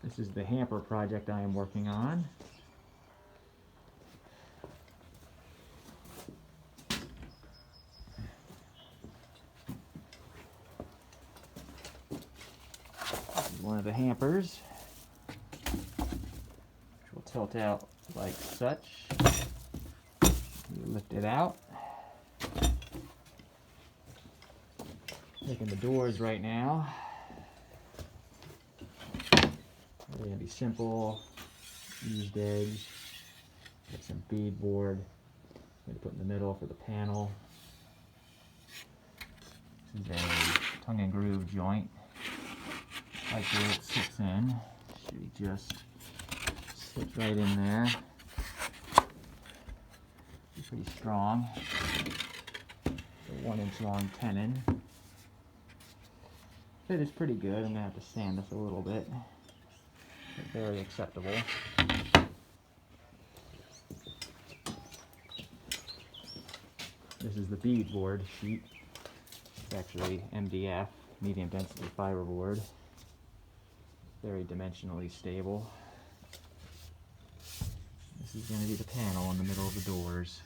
This is the hamper project I am working on. This is one of the hampers, which will tilt out like such. You lift it out. Making the doors right now. They're going to be simple, eased edge. Got some bead board. I'm going to put in the middle for the panel. This is a tongue and groove joint. Like where it sits in. Should just sit right in there. Be pretty strong. A 1-inch long tenon. Fit is pretty good. I'm going to have to sand this a little bit. But very acceptable. This is the bead board sheet. It's actually MDF, medium density fiberboard. Very dimensionally stable. This is going to be the panel in the middle of the doors.